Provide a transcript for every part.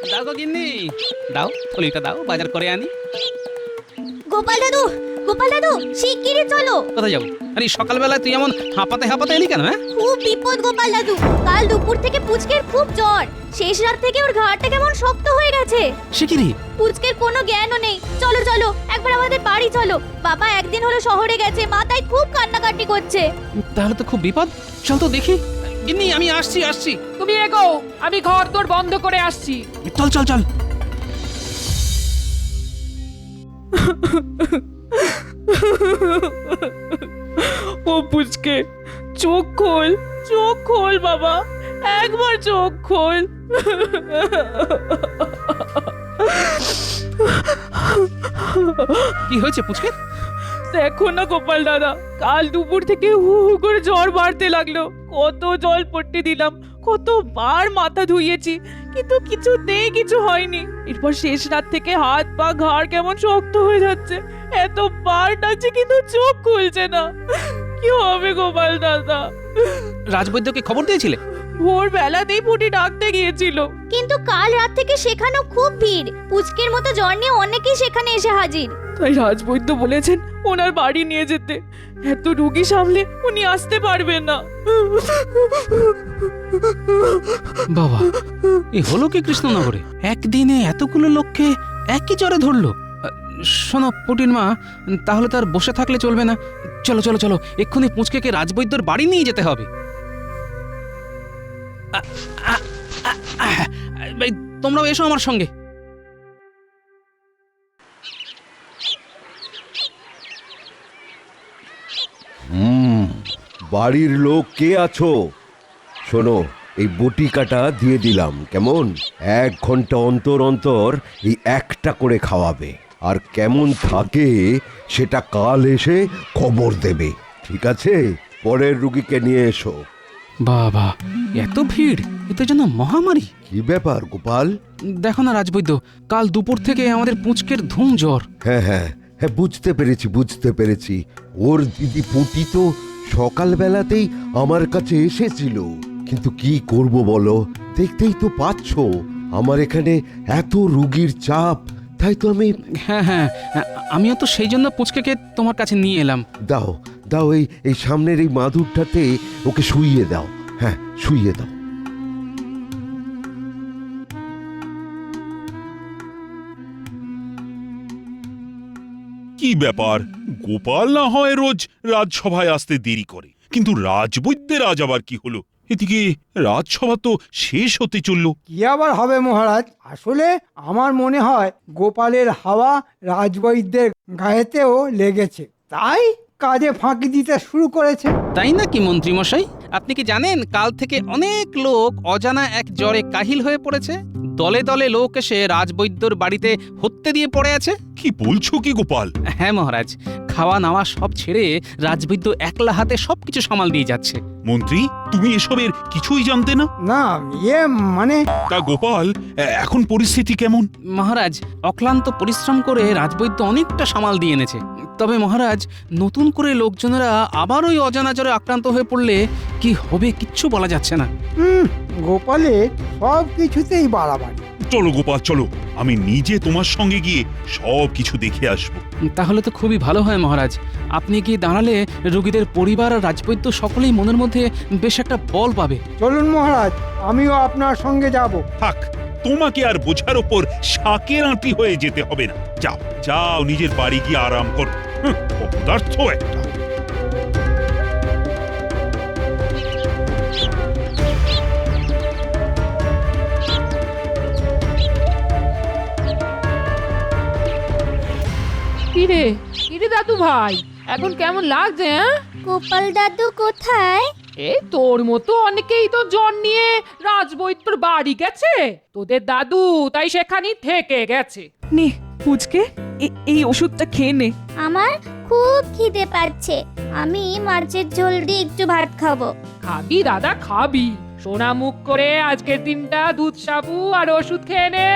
দাও গো গিন্নি, দাও থলিটা দাও, বাজার করে আনি। গোপাল দাদু, গোপাল দাদু, শিগগিরই চলো। কোথায় যাবো? আরে সকালবেলা তুই এমন হাঁপাতে হাঁপাতে এলি কেন? হ্যাঁ, খুব বিপদ গোপাল দাদু। কাল দুপুর থেকে পুচকের খুব জ্বর। শেষ রাত থেকে ওর ঘাড়টা কেমন শক্ত হয়ে গেছে। সে কি রে? পুচকের কোনো জ্ঞানও নেই। চলো চলো, একবার আমাদের বাড়ি চলো। বাবা একদিন হলো শহরে গেছে, মা তাই খুব কান্নাকাটি করছে। তাহলে তো খুব বিপদ। চল তো দেখি। গিন্নি আমি আসছি। তুমি এগো, আমি ঘর দোর বন্ধ করে আসছি। চল চল চল। ও পুচকে, চোখ খোল বাবা, একবার চোখ খোল। কি হয়েছে পুচকে? দেখো না গোপাল দাদা, কাল দুপুর থেকে হু হু করে জ্বর বাড়তে লাগলো। কত জল পট্টি দিলাম, কতবার মাথা ধুইয়েছি, কিন্তু কিছুতেই কিছু হয়নি। এরপর শেষ রাত থেকে হাত পা ঘাড় কেমন শক্ত হয়ে যাচ্ছে। এতবার ডাকছি কিন্তু চোখ খুলছে না। কি হবে গোপাল দাদা? রাজবৈদ্যকে খবর দিয়েছিলে? ভোর বেলাতেই পুটি ডাকতে গিয়েছিল। কিন্তু কাল রাত থেকে সেখানেও খুব ভিড়। পুচকের মতো জ্বর নিয়ে অনেকেই সেখানে এসে হাজির। তাই রাজবৈদ্য বলেছেন ওনার বাড়ি নিয়ে যেতে। এত রুগী সামলে উনি আসতে পারবেন না। বাবা, এ হলো কি কৃষ্ণনগরে? একদিনে এতগুলো লোককে একই জ্বরে ধরলো। শোনো পুটির মা, তাহলে তার বসে থাকলে চলবে না। চলো চলো চলো, এক্ষুনি পুচকেকে রাজবৈদ্যর বাড়ি নিয়ে যেতে হবে। তোমরাও এসো আমার সঙ্গে। বাড়ির লোক কে আছো? শোনো, এই বটিকাটা দিয়ে দিলাম, কেমন? 1 ঘন্টা অন্তর অন্তর এই একটা করে খাওয়াবে, আর কেমন থাকে সেটা কাল এসে খবর দেবে, ঠিক আছে? পরের রুগীকে নিয়ে এসো। বাবা, এত ভিড়, এতে যেন মহামারী। কি ব্যাপার গোপাল? দেখো না রাজবৈদ্য, কাল দুপুর থেকে আমাদের পুচকের ধুম জ্বর। হ্যাঁ হ্যাঁ হ্যাঁ, বুঝতে পেরেছি। ওর দিদি পুটি তো সকালবেলাতেই আমার কাছে এসেছিল, কিন্তু কি করব বলো, দেখতেই তো পাচ্ছ আমার এখানে এত রুগীর চাপ, তাই তো আমি। হ্যাঁ হ্যাঁ, আমিও তো সেই জন্য পুচকেকে তোমার কাছে নিয়ে এলাম। দাও দাও, এই সামনের এই মাদুরটাতে ওকে শুইয়ে দাও। হ্যাঁ, শুইয়ে দাও। কি ব্যাপার? গোপাল না হয় রোজ রাজসভায় আসতে দেরি করে, কিন্তু রাজবৈদ্যের আজ আবার কি হলো? এদিকে রাজসভা তো শেষ হতে চলল। কি আবার হবে মহারাজ? আসলে আমার মনে হয় গোপালের হাওয়া রাজবৈদ্যের গায়েতেও লেগেছে, তাই কাজে ফাঁকি দিতে শুরু করেছে। তাই নাকি মন্ত্রী মশাই? আপনি কি জানেন কাল থেকে অনেক লোক অজানা এক জ্বরে কাহিল হয়ে পড়েছে? দলে দলে লোক এসে রাজবৈদ্যর বাড়িতে হত্যে দিয়ে পড়ে আছে। কি বলছো কি গোপাল? হ্যাঁ মহারাজ, খাওয়া নাওয়া সব ছেড়ে রাজবৈদ্য একলা হাতে সবকিছু সামাল দিয়ে যাচ্ছে। মন্ত্রী, তুমি এসবের কিছুই জানতে না? না, মানে তা গোপাল, এখন পরিস্থিতি কেমন? মহারাজ, অক্লান্ত পরিশ্রম করে রাজবৈদ্য অনেকটা সামাল দিয়ে এনেছে। তবে মহারাজ, নতুন করে লোকজনেরা আবার ওই অজানা জ্বরে আক্রান্ত হয়ে পড়লে কি হবে কিচ্ছু বলা যাচ্ছে না। গোপালের সব কিছুতেই বাড়াবাড়ি। চলো গোপাল, চলো, আমি নিজে তোমার সঙ্গে গিয়ে সব কিছু দেখে আসবো। তাহলে তো খুবই ভালো হয় মহারাজ। আপনি কি দাঁড়ালে রোগীদের পরিবার আর রাজবৈদ্য সকলেই মনের মধ্যে বেশ একটা বল পাবে। চলুন মহারাজ, আমিও আপনার সঙ্গে যাব। থাক, তোমাকে আর বোঝার ওপর শাকের আঁটি হয়ে যেতে হবে না। যাও যাও, নিজের বাড়ি গিয়ে আরাম করো। অপদার্থ একটা। কিরে কিরে দাদু ভাই, এখন কেমন লাগছে? গোপাল দাদু কোথায়? এই তোর মতো অনেকেই তো জ্বর নিয়ে রাজবৈদ্যর বাড়ি গেছে। তোদের দাদু তাই সেখানেই থেকে গেছে। নে পুচকে, এই ওষুধটা খেয়ে নে। আমার খুব খিদে পাচ্ছে, আমি মাছের ঝোল দিয়ে একটু ভাত খাবো। খাবি দাদা, খাবি। সোনা মুখ করে আজকের দিনটা দুধ সাবু আর ওষুধ খেয়ে নে।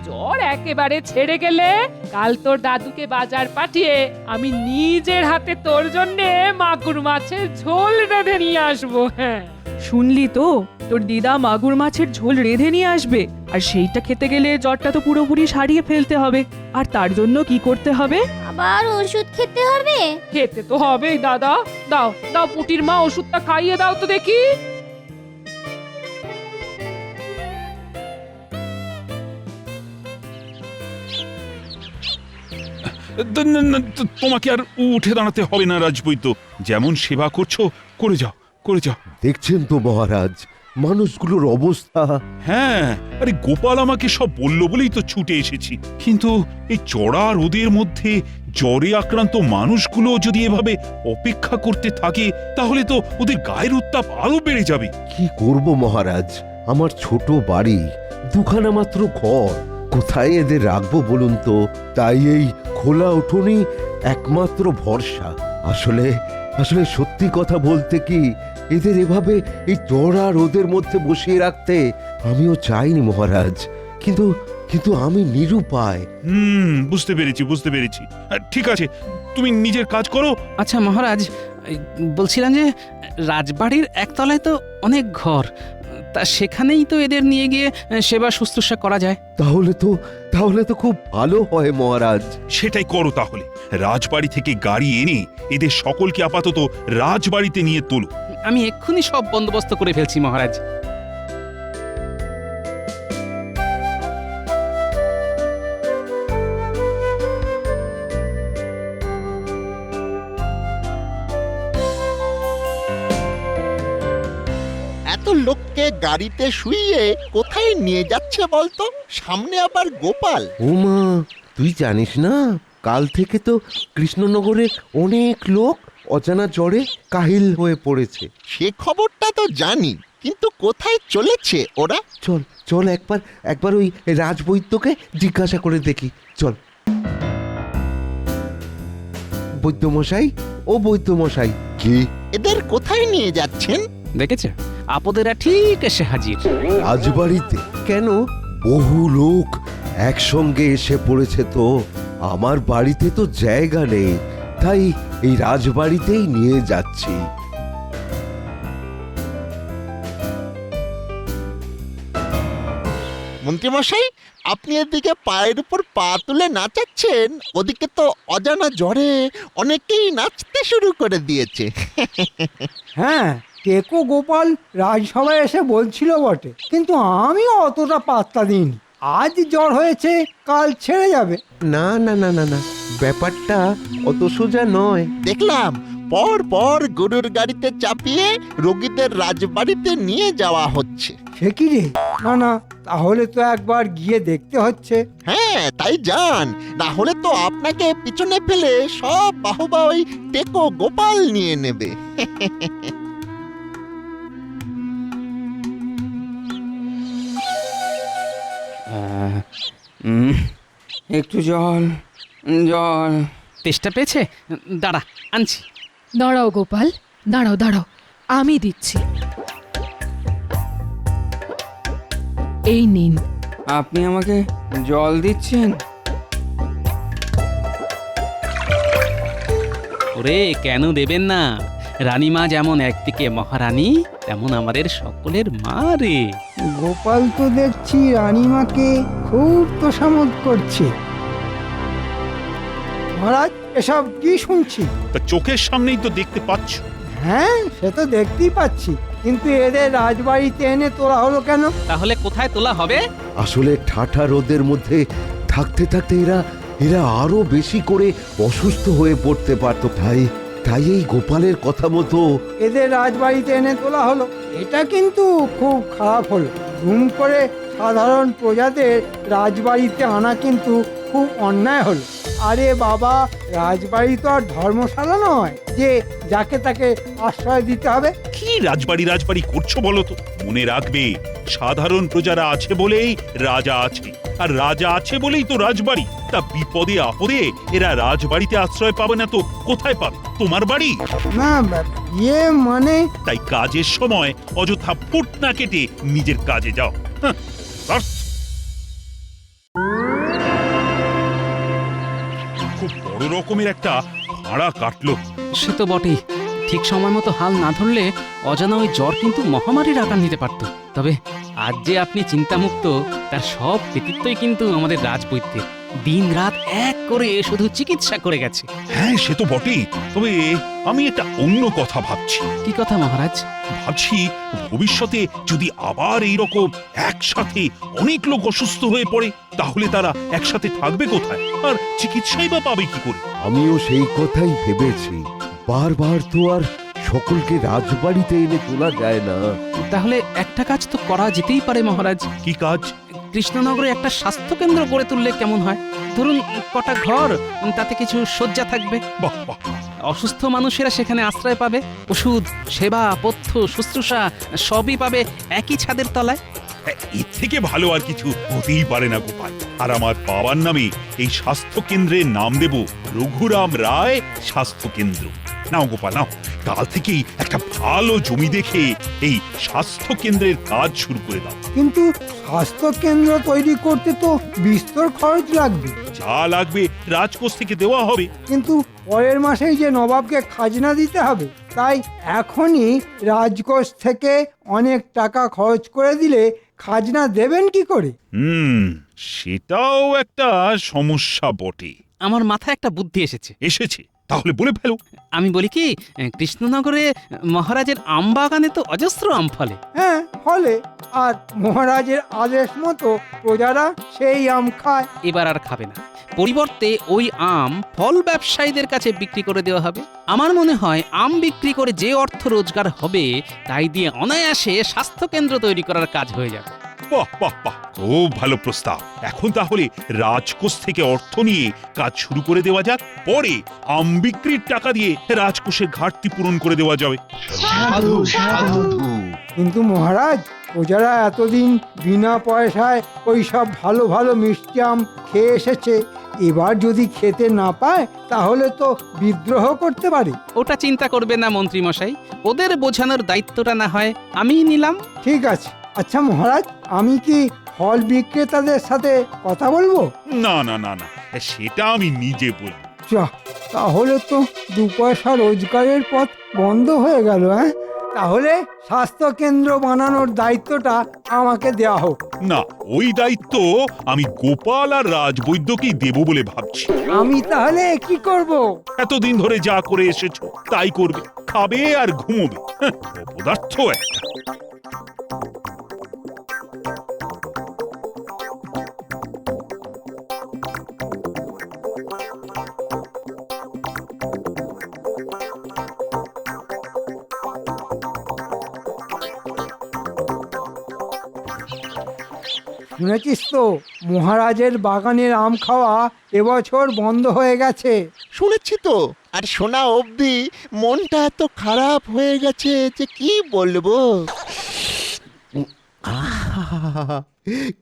জ্বর একেবারে ছেড়ে গেলে কাল তোর দাদুকে বাজার পাঠিয়ে আমি নিজের হাতে তোর জন্যে মাগুর মাছের ঝোল রেঁধে নিয়ে আসবো। হ্যাঁ, শুনলি তো, তোর দিদা মাগুর মাছের ঝোল রেঁধে নিয়ে আসবে, আর সেইটা খেতে গেলে জ্বরটা তো পুরোপুরি সারিয়ে ফেলতে হবে। আর তার জন্য কি করতে হবে? আবার ওষুধ খেতে হবে? খেতে তো হবেই দাদা। দাও দাও পুটির মা, ওষুধটা খাইয়ে দাও তো দেখি। তোমাকে আর উঠে দাঁড়াতে হবে না রাজবৈদ্য, যেমন সেবা করছো করে যাও, করে যাও। দেখছেন তো মহারাজ, মানুষগুলোর অবস্থা। হ্যাঁ, আরে গোপাল আমাকে সব বললো বলেই তো ছুটে এসেছি। কিন্তু এই চড়া রোদের মধ্যে জ্বরে আক্রান্ত মানুষগুলো যদি এভাবে অপেক্ষা করতে থাকে, তাহলে তো ওদের গায়ের উত্তাপ আরো বেড়ে যাবে। কি করব মহারাজ, আমার ছোট বাড়ি, দুখানা মাত্র ঘর, কোথায় এদের রাখবো বলুন তো? তাই এই খোলা উঠোনই একমাত্র ভরসা। আসলে আসলে সত্যি কথা বলতে কি, এদের এভাবে এই চড়া রোদের মধ্যে বসিয়ে রাখতে আমিও চাইনি মহারাজ, কিন্তু কিন্তু আমি নিরুপায়। বুঝতে পেরেছি, বুঝতে পেরেছি। ঠিক আছে, তুমি নিজের কাজ করো। আচ্ছা মহারাজ, এই বলছিলাম যে রাজবাড়ির একতলায় তো অনেক ঘর, তা সেখানেই তো এদের নিয়ে গিয়ে সেবা শুশ্রূষা করা যায়। তাহলে তো খুব ভালো হয় মহারাজ। সেটাই করো তাহলে। রাজবাড়ি থেকে গাড়ি এনে এদের সকলকে আপাতত রাজবাড়িতে নিয়ে তোলো। আমি এক্ষুনি সব বন্দোবস্ত করে ফেলছি মহারাজ। এত লোককে গাড়িতে শুইয়ে কোথায় নিয়ে যাচ্ছে বলতো? সামনে আবার গোপাল। ওমা, তুই জানিস না, কাল থেকে তো কৃষ্ণনগরে অনেক লোক অজানা জ্বরে কাহিল হয়ে পড়েছে। সে খবরটা তো জানি, কিন্তু কোথায় চলেছে ওরা? চল চল একবার ওই রাজবৈদ্যকে জিজ্ঞাসা করে দেখি, চল। বৈদ্যমশাই, ও বৈদ্যমশাই। কি? এদের কোথায় নিয়ে যাচ্ছেন? দেখেছে, আপদেরা ঠিক এসে হাজির। রাজবাড়িতে কেন? বহু লোক একসঙ্গে এসে পড়েছে তো, আমার বাড়িতে তো জায়গা নেই, তাই এই রাজবাড়িতেই নিয়ে যাচ্ছি। মন্ত্রীমশাই, আপনি এদিকে পায়ের উপর পা তুলে নাচাচ্ছেন, ওদিকে তো অজানা জ্বরে অনেকেই নাচতে শুরু করে দিয়েছে। হ্যাঁ, টেকো গোপাল রাজসভায় এসে বলছিল বটে, কিন্তু আমি অতটা পাত্তা দিইনি। আজ জ্বর হয়েছে, কাল ছেড়ে যাবে। না না না না না, ব্যাপারটা অত সোজা নয়। দেখলাম পর পর গরুর গাড়িতে চাপিয়ে রোগীদের রাজবাড়িতে নিয়ে যাওয়া হচ্ছে। সে কি রে? না না, তাহলে তো একবার গিয়ে দেখতে হচ্ছে। হ্যাঁ, তাই যান, না হলে তো আপনাকে পিছনে ফেলে সব বাহুবা ওই টেকো গোপাল নিয়ে নেবে। একটু জল জল। তেষ্টা পেয়েছে? দাঁড়া, আনছি। দাঁড়াও গোপাল, দাঁড়াও দাঁড়াও, আমি দিচ্ছি। এই নিন। আপনি আমাকে জল দিচ্ছেন? ওরে, কেন দেবেন না? রানীমা যেমন একদিকে মহারানী, তেমন আমাদের সকলের মা রে। গোপাল তো দেখছি রানীমাকে খুব তোষামোদ করছে। মহারাজ, এসব কি শুনছি? তা চোখের সামনেই তো দেখতে পাচ্ছ। হ্যাঁ, সে তো দেখতেই পাচ্ছি, কিন্তু এদের রাজবাড়িতে এনে তোলা হলো কেন? তাহলে কোথায় তোলা হবে? আসলে ঠাঠা রোদের মধ্যে থাকতে থাকতে এরা আরো বেশি করে অসুস্থ হয়ে পড়তে পারত, তাই এই গোপালের কথা মতো এদের রাজবাড়িতে এনে তোলা হলো। এটা কিন্তু খুব খারাপ হলো। ঘুম করে সাধারণ প্রজাদের রাজবাড়িতে আনা কিন্তু খুব অন্যায় হলো। আরে বাবা, রাজবাড়ি তো আর ধর্মশালা নয় যে যাকে তাকে আশ্রয় দিতে হবে। কি রাজবাড়ি করছো বলো তো? মনে রাখবে, সাধারণ প্রজারা আছে বলেই রাজা আছে, আর রাজা আছে বলেই তো রাজবাড়ি। তা বিপদে আপদে এরা রাজবাড়িতে আশ্রয় পাবে না তো কোথায় পাবে? তোমার বাড়ি। না, মানে তাই কাজের সময় অযথা ফুট না কেটে নিজের কাজে যাও। ব্যাস। খুব বড় রকমের একটা ভাড়া কাটলো। সে তো বটেই। ঠিক সময় মতো হাল না ধরলে অজানা ওই জ্বর কিন্তু মহামারীর আকার নিতে পারত। তবে আজ যে আপনি চিন্তামুক্ত, তার সব কৃতিত্বই কিন্তু আমাদের রাজবৈদ্যের। দিন রাত এক করে শুধু চিকিৎসা করে গেছে। হ্যাঁ, সে তো বটেই। তবে আমি একটা অন্য কথা ভাবছি। কি কথা মহারাজ? ভাবছি ভবিষ্যতে যদি আবার এইরকম একসাথে অনেক লোক অসুস্থ হয়ে পড়ে, তাহলে তারা একসাথে থাকবে কোথায়, আর চিকিৎসাই বা পাবে কি করে? আমিও সেই কথাই ভেবেছি। বারবার তো আর সকলকে রাজবাড়িতে এনে তোলা যায় না। তাহলে একটা কাজ তো করা যেতেই পারে মহারাজ। কি কাজ? কৃষ্ণনগরে একটা স্বাস্থ্য কেন্দ্র গড়ে তুললে কেমন হয়? ধরুন কটা ঘর, তাতে কিছু শয্যা থাকবে। বাহ বাহ, অসুস্থ মানুষেরা সেখানে আশ্রয় পাবে। ওষুধ, সেবা, পথ্য, শুশ্রূষা সবই পাবে একই ছাদের তলায়। এর থেকে ভালো আর কিছু হতেই পারে না গোপাল। আর আমার বাবার নামে এই স্বাস্থ্য কেন্দ্রের নাম দেব রঘুরাম রায় স্বাস্থ্য কেন্দ্র। নাও গোপাল, নাও, কাল থেকেই একটা ভালো জমি দেখে এই স্বাস্থ্য কেন্দ্রের কাজ শুরু করে দাও। কিন্তু স্বাস্থ্য কেন্দ্র তৈরি করতে তো বিস্তর খরচ লাগবে। যা লাগবে রাজকোষ থেকে দেওয়া হবে। কিন্তু পরের মাসেই যে নবাবকে খাজনা দিতে হবে, তাই এখনই রাজকোষ থেকে অনেক টাকা খরচ করে দিলে খাজনা দেবেন কি করে? সেটাও একটা সমস্যা বটে। আমার মাথায় একটা বুদ্ধি এসেছে। এসেছে? তাহলে বলে ফেলো। আমি বলি কি, কৃষ্ণনগরে মহারাজের আম বাগানে তো অজস্র আম ফলে। হ্যাঁ, ফলে। আর মহারাজের আদেশ মতো প্রজারা সেই আম খায়। এবার আর খাবে না। পরিবর্তে ওই আম ফল ব্যবসায়ীদের কাছে বিক্রি করে দেওয়া হবে। আমার মনে হয় আম বিক্রি করে যে অর্থ রোজগার হবে, তাই দিয়ে অনায়াসে স্বাস্থ্য কেন্দ্র তৈরি করার কাজ হয়ে যাবে। বাহ বাহ বাহ, খুব ভালো প্রস্তাব। এখন তাহলে রাজকোষ থেকে অর্থ নিয়ে কাজ শুরু করে দেওয়া যাক। পরে আম বিক্রির টাকা দিয়ে রাজকোষের ঘাটতি পূরণ করে দেওয়া যাবে। কিন্তু মহারাজ, প্রজারা এতদিন বিনা পয়সায় ওই সব ভালো ভালো মিষ্টি আম খেয়ে এসেছে। এবার যদি খেতে না পায়, তাহলে তো বিদ্রোহ করতে পারে। ওটা চিন্তা করবে না মন্ত্রী মশাই, ওদের বোঝানোর দায়িত্বটা না হয় আমিই নিলাম। ঠিক আছে। আচ্ছা মহারাজ, আমি কি ফল বিক্রেতাদের সাথে কথা বলবো? না না না না, সেটা আমি নিজে বলবো। যা, তাহলে তো 2 পয়সা রোজগারের পথ বন্ধ হয়ে গেল। তাহলে স্বাস্থ্য কেন্দ্র বানানোর দায়িত্বটা আমাকে দেওয়া হোক। না, ওই দায়িত্ব আমি গোপাল আর রাজবৈদ্যকেই দেব বলে ভাবছি। আমি তাহলে কি করব? এতদিন ধরে যা করে এসেছো তাই করবে, খাবে আর ঘুমোবে। অপদার্থ একটা। শুনেছিস তো, মহারাজের বাগানের আম খাওয়া এবছর বন্ধ হয়ে গেছে। শুনেছি তো, আর শোনা অবধি মনটা এত খারাপ হয়ে গেছে যে কি বলবো। আহা,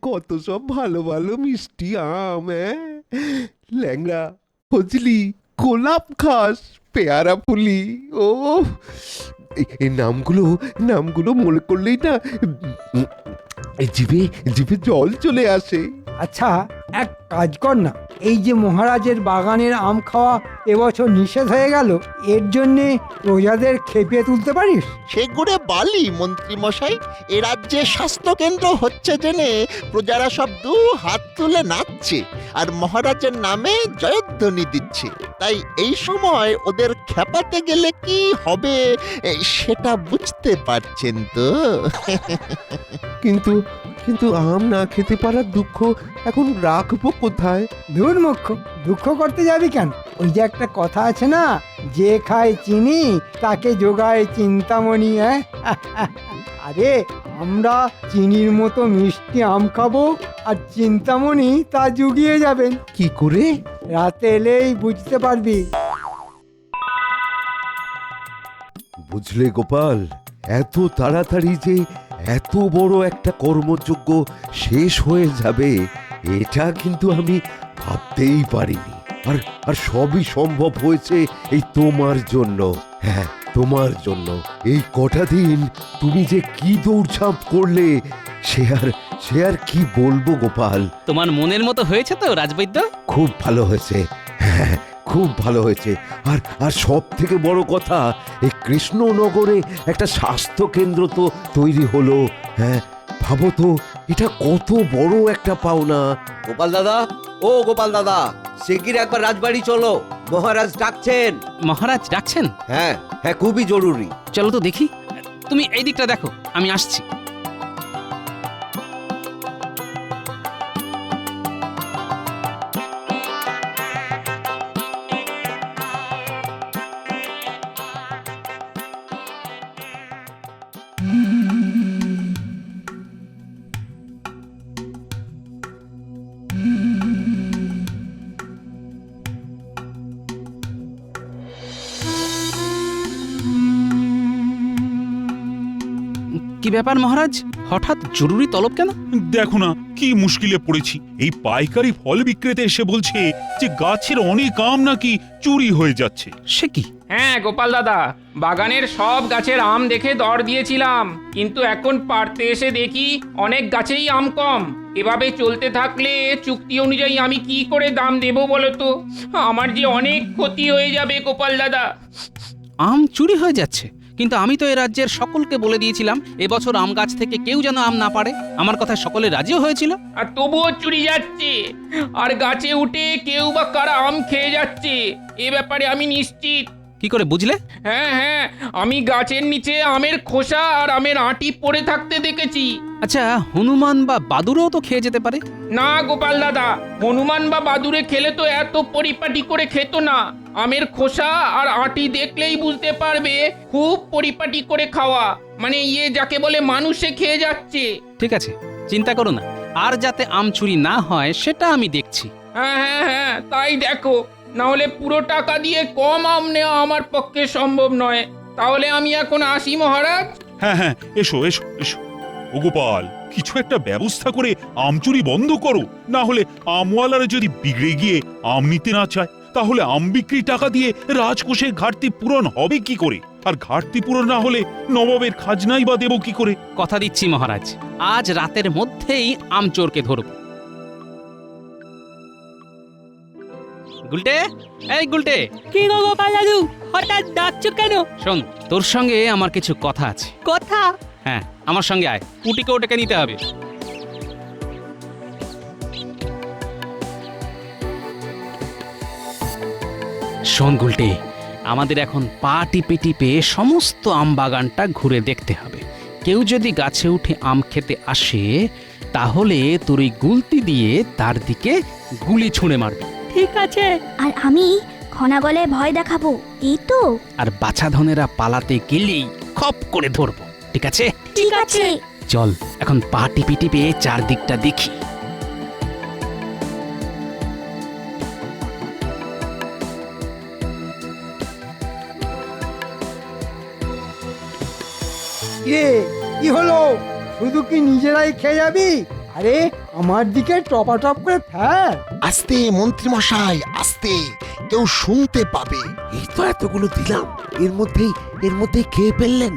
কত সব ভালো ভালো মিষ্টি আম। ল্যাংড়া, ফজলি, গোলাপ ঘাস, পেয়ারা ফুলি। ও এই নামগুলো মনে করলেই না জিভে জিভে জল চলে আসে। আচ্ছা, এক কাজ কর না, এই যে মহারাজের বাগানের আম খাওয়া এবছর নিষেধ হয়ে গেল, এর জন্যে প্রজাদের খেপিয়ে তুলতে পারিস? সেগুড়ে বালি মন্ত্রী মশাই, এ রাজ্যে স্বাস্থ্য কেন্দ্র হচ্ছে জেনে প্রজারা সব 2 হাত তুলে নাচছে আর মহারাজের নামে জয়ধ্বনি দিচ্ছে। তাই এই সময় ওদের খেপাতে গেলে কি হবে সেটা বুঝতে পারছেন তো। কিন্তু কিন্তু আম না খেতে পারার দুঃখ এখন রাখবো কোথায়? দূর মুখ্য, দুঃখ করতে যাবি কেন? ওই যে একটা কথা আছে না, যে খায় চিনি তাকে যোগায় চিন্তামণি। আরে, আমরা চিনির মতো মিষ্টি আম খাবো, আর চিন্তামণি তা জুগিয়ে যাবেন। কি করে? রাতে এলেই বুঝতে পারবি। বুঝলে গোপাল, এত তাড়াতাড়ি যে এত বড় একটা কর্মযজ্ঞ শেষ হয়ে যাবে, এটা কিন্তু আমি ভাবতেই পারিনি। আর সবই সম্ভব হয়েছে এই তোমার জন্য। হ্যাঁ, তোমার জন্য। এই কটা দিন তুমি যে কি দৌড়ঝাঁপ করলে, সে আর কি বলবো গোপাল। তোমার মনের মতো হয়েছে তো রাজবৈদ্য? খুব ভালো হয়েছে। হ্যাঁ, খুব ভালো হয়েছে। আর আর সব থেকে বড় কথা, এই কৃষ্ণনগরে একটা স্বাস্থ্য কেন্দ্র তো তৈরি হলো। হ্যাঁ, ভাবো তো, এটা কত বড় একটা পাওনা। গোপাল দাদা, ও গোপাল দাদা, শিগগির একবার রাজবাড়ি চলো, মহারাজ ডাকছেন। মহারাজ ডাকছেন? হ্যাঁ হ্যাঁ, খুবই জরুরি। চলো তো দেখি। তুমি এই দিকটা দেখো, আমি আসছি। কি ব্যাপার মহারাজ, হঠাৎ জরুরি তলব কেন? দেখো না কি মুশকিলে পড়েছি। এই পাইকারি ফল বিক্রেতা এসে বলছে যে গাছের অনেক আম নাকি চুরি হয়ে যাচ্ছে। সে কি? হ্যাঁ গোপাল দাদা, বাগানের সব গাছের আম দেখে দর দিয়েছিলাম, কিন্তু এখন পারতে এসে দেখি অনেক গাছেই আম কম। এভাবে চলতে থাকলে চুক্তি অনুযায়ী আমি কি করে দাম দেব বলো তো? আমার যে অনেক ক্ষতি হয়ে যাবে গোপাল দাদা। আম চুরি হয়ে যাচ্ছে? কিন্তু আমি তো এ রাজ্যের সকলকে বলে দিয়েছিলাম এবছর আম গাছ থেকে কেউ যেন আম না পারে। আমার কথায় সকলে রাজিও হয়েছিল। আর তবুও চুরি যাচ্ছে, আর গাছে উঠে কেউ বা কারা আম খেয়ে যাচ্ছে, এ ব্যাপারে আমি নিশ্চিত। কি করে বুঝলে? হ্যাঁ হ্যাঁ, আমি গাছের নিচে আমের খোসা আর আমের আঁটি পড়ে থাকতে দেখেছি। আচ্ছা, হনুমান বা বাদুরও তো খেয়ে যেতে পারে। না গোপাল দাদা, হনুমান বা বাদুড়ে খেলে তো এত পরিপাটি করে খেত না। আমের খোসা আর আঁটি দেখলেই বুঝতে পারবে খুব পরিপাটি করে খাওয়া, মানে যাকে বলে মানুষে খেয়ে যাচ্ছে। ঠিক আছে, চিন্তা করো না, আর যাতে আম চুরি না হয় সেটা আমি দেখছি। হ্যাঁ হ্যাঁ হ্যাঁ, তাই দেখো, না হলে পুরো টাকা দিয়ে কম আম নেওয়া আমার পক্ষে সম্ভব নয়। তাহলে আমি এখন আসি মহারাজ। হ্যাঁ হ্যাঁ, এসো এসো এসো। ও গোপাল, কিছু একটা ব্যবস্থা করে আম চুরি বন্ধ করো, না হলে আমওয়ালারা যদি বিগড়ে গিয়ে আম নিতে না চায়, তাহলে আম বিক্রি টাকা দিয়ে রাজকোষের ঘাটতি পূরণ হবে কি করে? আর ঘাটতি পূরণ না হলে নবাবের খাজনাই বা দেব কি করে? কথা দিচ্ছি মহারাজ, আজ রাতের মধ্যেই আম চোরকে ধরব। গুলটে, এই গুলটে। কি গো গোপাল দাদু, হঠাৎ ডাকছো কেন? শোন, তোর সঙ্গে আমার কিছু কথা আছে। কথা? হ্যাঁ, আমার সঙ্গে আয়, পুটিকেও ডেকে নিতে হবে। শোন গুলটে, আমাদের এখন পা টিপে টিপে সমস্ত আম বাগানটা ঘুরে দেখতে হবে। কেউ যদি গাছে উঠে আম খেতে আসে, তাহলে তোর ওই গুলতি দিয়ে তার দিকে গুলি ছুঁড়ে মারবি। ঠিক আছে। আর আমি খনা গলায় ভয় দেখাবো, এই তো? আর বাছাধনেরা পালাতে গেলেই খপ করে ধরবো, ঠিক আছে? ঠিক আছে। চল এখন পা টিপে টিপে চারদিকটা দেখি। কি হলো? শুধু কি নিজেরাই খেয়ে যাবি? আরে আমার দিকে টপাটপ করে ফেল। আস্তে মন্ত্রী মশাই, আস্তে, কেউ শুনতে পাবে। এই তো এতগুলো দিলাম, এর মধ্যেই খেয়ে ফেললেন।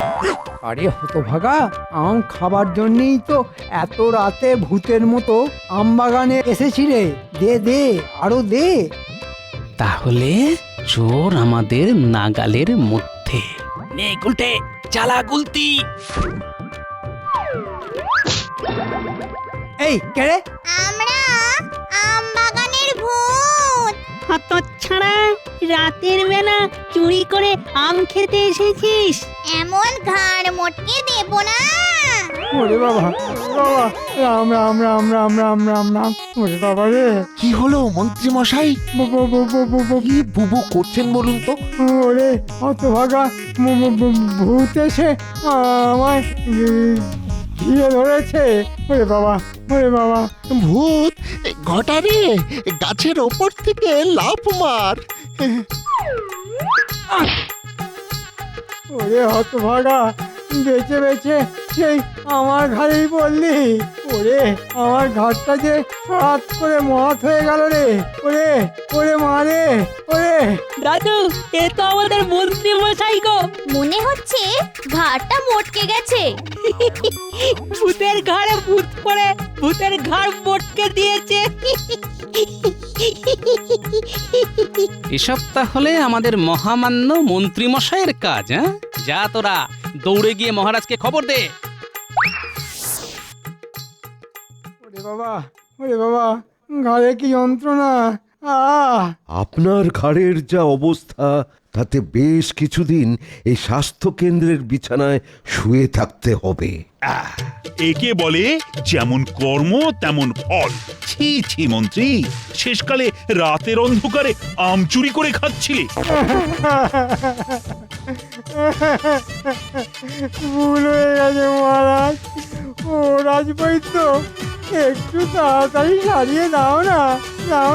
আরে হতভাগা, আম খাবার জন্যই তো এত রাতে ভূতের মতো আম বাগানে এসেছিলে। দে দে, আরো দে। তাহলে চোর আমাদের নাগালের মধ্যে। নে গুলটে, চালা গুলতি। এই কেড়ে? আমরা আম বাগানের ভূত। হতচ্ছাড়া, রাতের বেলা চুরি করে আম খেতে এসেছিস? এমন ঘাড় মোটকে দেব না। ওরে বাবা, বাবা, রাম রাম রাম রাম রাম রাম রাম। ওরে বাবা রে। কি হলো মন্ত্রী মশাই? কি বুবু করছেন বলুন তো? ওরে হতভাগা, ভূত এসে আমায় ঘিরে ধরেছে। ওরে বাবা, ওরে বাবা। ভূত? ঘটারে, গাছের ওপর থেকে লাফ মার। ওরে হতভাগা, বেঁচে বেঁচে সেই আমার ঘাড়েই পড়লি। ওরে আমার ঘাটটা যে হঠাৎ করে মহাত হয়ে গেল রে। ওরে ওরে মারে, ওরে। দাদু, এ তো আমাদের মন্ত্রী মশাই গো। মনে হচ্ছে ঘাড়টা মোটকে গেছে। ভূতের ঘাড়ে ভূত পড়ে ভূতের ঘাড় মোটকে দিয়েছে। এসব তাহলে আমাদের মহামান্য মন্ত্রীমশাইয়ের কাজ, হ্যাঁ? যা তোরা দৌড়ে গিয়ে মহারাজকে খবর দে। ওরে বাবা ঘরে কি যন্ত্রণা! আহ আপনার ঘাড়ের যা অবস্থা তাতে বেশ কিছুদিন এই স্বাস্থ্য কেন্দ্রের বিছানায় শুয়ে থাকতে হবে। একে বলে যেমন কর্ম তেমন ফল। ছি ছি মন্ত্রী, শেষকালে রাতের অন্ধকারে আম চুরি করে খাচ্ছিলে। ভুল হয়ে গেছে মহারাজ। ও রাজবৈদ্য, একটু তাড়াতাড়ি সারিয়ে দাও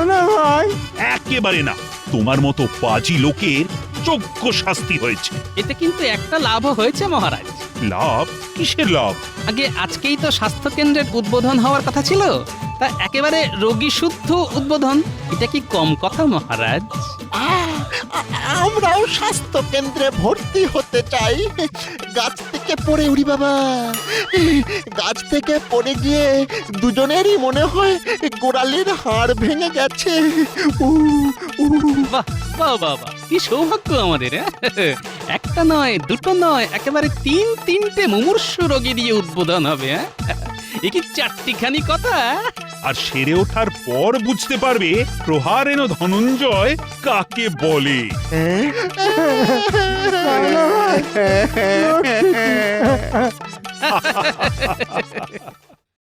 না ভাই। একেবারে না, তোমার মতো পাজি লোকের যোগ্য শাস্তি হয়েছে। এতে কিন্তু একটা লাভও হয়েছে মহারাজ। লাভ? কিসের লাভ? আগে আজকেই তো স্বাস্থ্য কেন্দ্রের উদ্বোধন হওয়ার কথা ছিল, তা একেবারে রোগী শুদ্ধ উদ্বোধন। এটা কি কম কথা মহারাজ? আমরাও স্বাস্থ্য কেন্দ্রে ভর্তি হতে চাই। গাছ থেকে পড়ে উড়ি বাবা, গাছ থেকে পড়ে গিয়ে দুজনেরই মনে হয় গোড়ালির হাড় ভেঙে গেছে। বাহ বাহ বাহ বাহ, কি সৌভাগ্য আমাদের! হ্যাঁ? একটা নয়, দুটো নয়, একেবারে তিনটে মুমূর্ষু রোগী দিয়ে উদ্বোধন হবে। হ্যাঁ? এ কি চারটিখানি কথা? আর সেরে ওঠার পর বুঝতে পারবে প্রহারেণ ধনঞ্জয় কাকে বলে। না ভাই,